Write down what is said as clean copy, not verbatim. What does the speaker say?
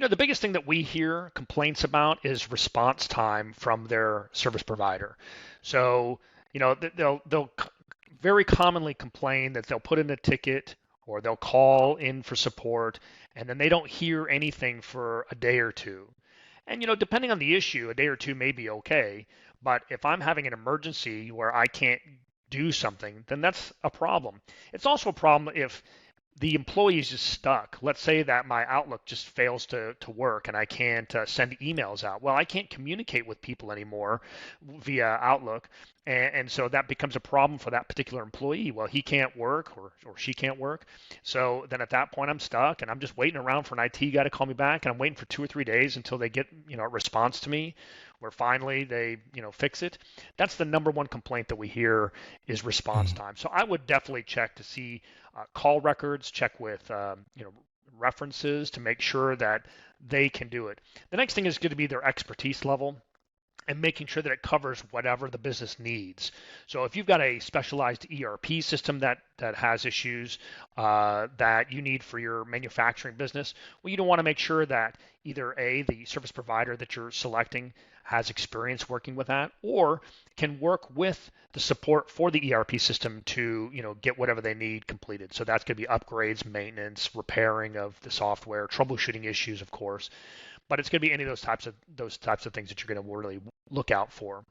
The biggest thing that we hear complaints about is response time from their service provider. So, they'll very commonly complain that they'll put in a ticket or they'll call in for support and then they don't hear anything for a day or two. And depending on the issue, a day or two may be okay, but if I'm having an emergency where I can't do something, then that's a problem. It's also a problem if the employee is just stuck. Let's say that my Outlook just fails to work and I can't send emails out. Well, I can't communicate with people anymore via Outlook. And so that becomes a problem for that particular employee. Well, he can't work or she can't work. So then at that point, I'm stuck and I'm just waiting around for an IT guy to call me back. And I'm waiting for 2 or 3 days until they get, a response to me where finally they, fix it. That's the number one complaint that we hear is response Mm. time. So I would definitely check to see call records, check with references to make sure that they can do it. The next thing is going to be their expertise level and making sure that it covers whatever the business needs. So if you've got a specialized ERP system that has issues that you need for your manufacturing business, well, you don't want to make sure that either the service provider that you're selecting has experience working with that, or can work with the support for the ERP system to get whatever they need completed. So that's going to be upgrades, maintenance, repairing of the software, troubleshooting issues, of course, but it's going to be any of those types of things that you're going to really look out for.